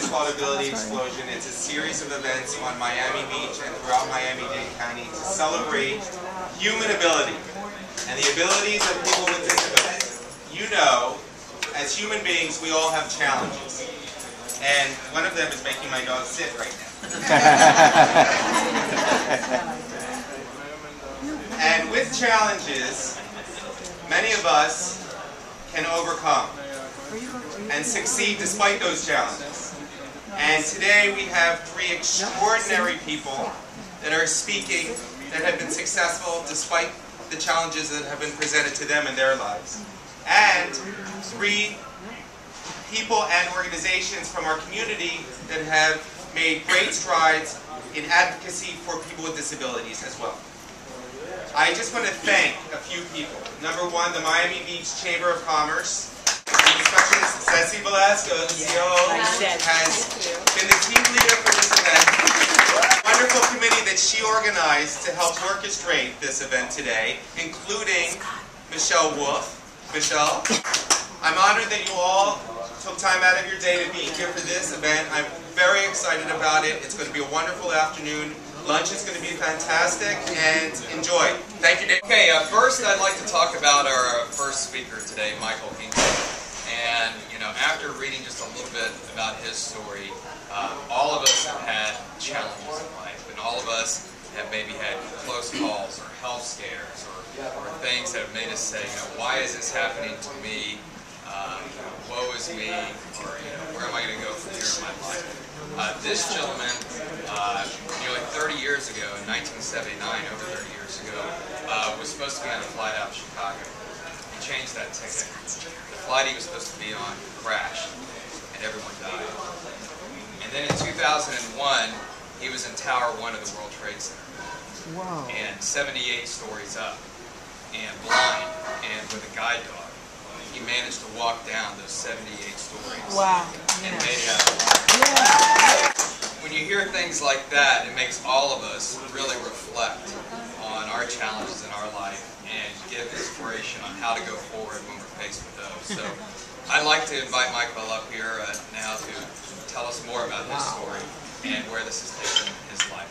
called Ability Explosion. It's a series of events on Miami Beach and throughout Miami-Dade County to celebrate human ability and the abilities of people with disabilities. You know, as human beings, we all have challenges. And one of them is making my dog sit right now. And with challenges, many of us can overcome and succeed despite those challenges. And today we have three extraordinary people that are speaking that have been successful despite the challenges that have been presented to them in their lives. And three people and organizations from our community that have made great strides in advocacy for people with disabilities as well. I just want to thank a few people. Number one, the Miami Beach Chamber of Commerce. Specialist Ceci Velasco, the COO, has been the team leader for this event. Wonderful committee that she organized to help orchestrate this event today, including Michelle Wolf. Michelle, I'm honored that you all took time out of your day to be here for this event. I'm very excited about it. It's going to be a wonderful afternoon. Lunch is going to be fantastic, and enjoy. Thank you, Dave. Okay, first I'd like to talk about our first speaker today, Michael Hinckley. And, you know, after reading just a little bit about his story, all of us have had challenges in life, and all of us have maybe had close calls or health scares or things that have made us say, you know, why is this happening to me? Woe is me, or, you know, where am I going to go from here in my life? This gentleman, nearly 30 years ago, in 1979, over 30 years ago, was supposed to be on a flight out of Chicago. He changed that ticket. The flight he was supposed to be on crashed, and everyone died. And then in 2001, he was in Tower 1 of the World Trade Center. Wow. And 78 stories up, and blind, and with a guide dog. He managed to walk down those 78 stories. Wow. And made it out. Yeah. When you hear things like that, it makes all of us really reflect on our challenges in our life and give inspiration on how to go forward when we're faced with those. So I'd like to invite Michael up here now to tell us more about his story and where this has taken his life.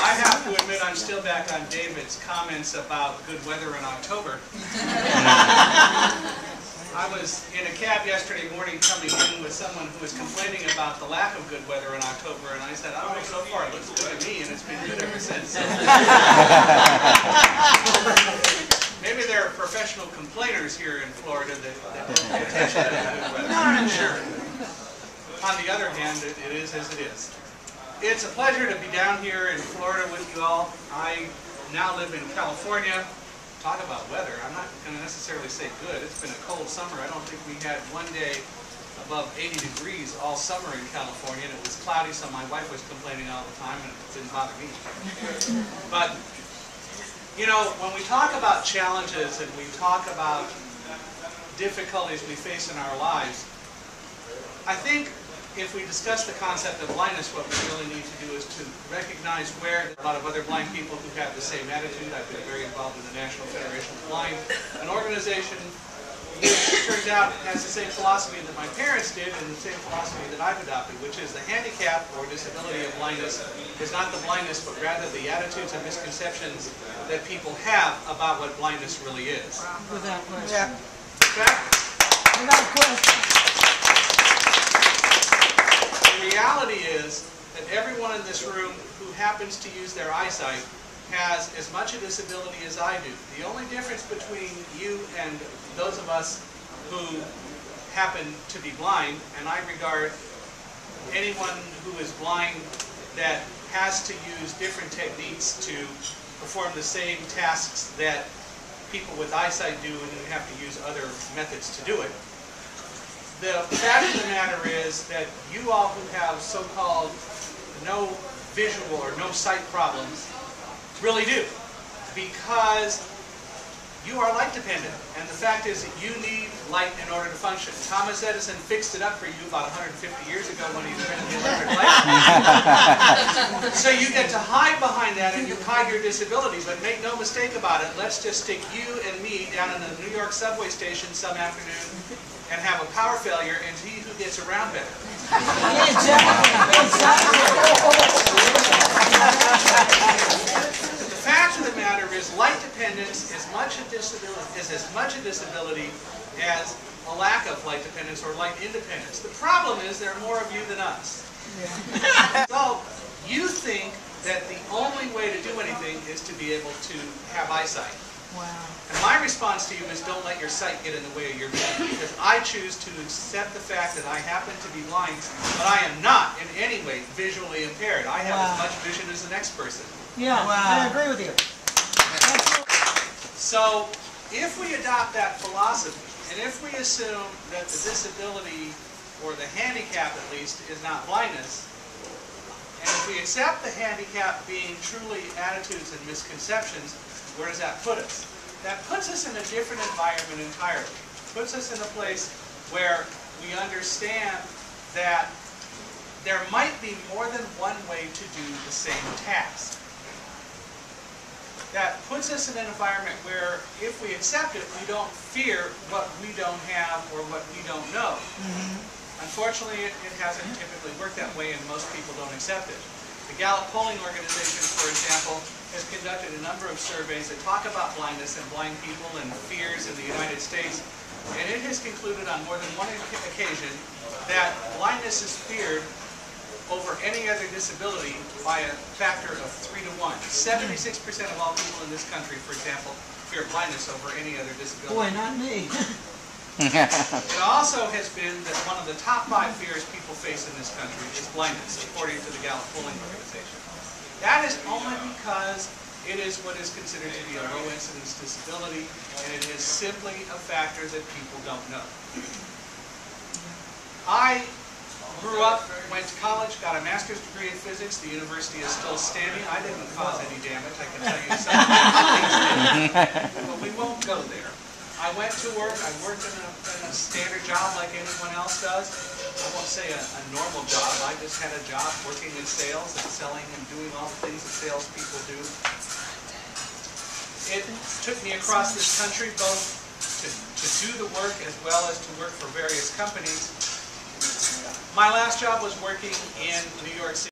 I have to admit I'm still back on David's comments about good weather in October. I was in a cab yesterday morning coming in with someone who was complaining about the lack of good weather in October, and I said, I don't know, so far it looks good to me, and it's been good ever since. Maybe there are professional complainers here in Florida that don't pay attention to the good weather. I'm not sure. On the other hand, it is as it is. It's a pleasure to be down here in Florida with you all. I now live in California. Talk about weather. I'm not going to necessarily say good. It's been a cold summer. I don't think we had one day above 80 degrees all summer in California, and it was cloudy, so my wife was complaining all the time, and it didn't bother me. But, you know, when we talk about challenges and we talk about difficulties we face in our lives, I think if we discuss the concept of blindness, what we really need to do is to recognize where there are a lot of other blind people who have the same attitude. I've been very involved in the National Federation of the Blind, an organization which turns out has the same philosophy that my parents did and the same philosophy that I've adopted, which is the handicap or disability of blindness is not the blindness, but rather the attitudes and misconceptions that people have about what blindness really is. Without question. Yeah. Okay? Without question. The reality is that everyone in this room who happens to use their eyesight has as much a disability as I do. The only difference between you and those of us who happen to be blind, and I regard anyone who is blind that has to use different techniques to perform the same tasks that people with eyesight do, and you have to use other methods to do it. The fact of the matter is that you all who have so-called no visual or no sight problems really do, because you are light dependent, and the fact is that you need light in order to function. Thomas Edison fixed it up for you about 150 years ago when he invented the electric light. So you get to hide behind that and you hide your disability, but make no mistake about it, let's just stick you and me down in the New York subway station some afternoon and have a power failure and see who gets around better. The fact of the matter is, light dependence is as much a disability as a lack of light dependence or light independence. The problem is there are more of you than us. So you think that the only way to do anything is to be able to have eyesight. Wow. And my response to you is don't let your sight get in the way of your vision, because I choose to accept the fact that I happen to be blind, but I am not in any way visually impaired. I have as much vision as the next person. Yeah, I agree with you. So if we adopt that philosophy, and if we assume that the disability, or the handicap at least, is not blindness, and if we accept the handicap being truly attitudes and misconceptions, where does that put us? That puts us in a different environment entirely. It puts us in a place where we understand that there might be more than one way to do the same task. That puts us in an environment where, if we accept it, we don't fear what we don't have or what we don't know. Unfortunately, it hasn't typically worked that way, and most people don't accept it. The Gallup polling organization, for example, has conducted a number of surveys that talk about blindness and blind people and fears in the United States, and it has concluded on more than one occasion that blindness is feared over any other disability by a factor of 3 to 1. 76% of all people in this country, for example, fear blindness over any other disability. Boy, not me. It also has been that one of the top 5 fears people face in this country is blindness, according to the Gallup polling organization. That is only because it is what is considered to be a low-incidence disability, and it is simply a factor that people don't know. I grew up, went to college, got a master's degree in physics. The university is still standing. I didn't cause any damage, I can tell you something. But we won't go there. I went to work. I worked in a standard job like anyone else does. I won't say a normal job. I just had a job working in sales and selling and doing all the things that salespeople do. It took me across this country both to do the work as well as to work for various companies. My last job was working in New York City.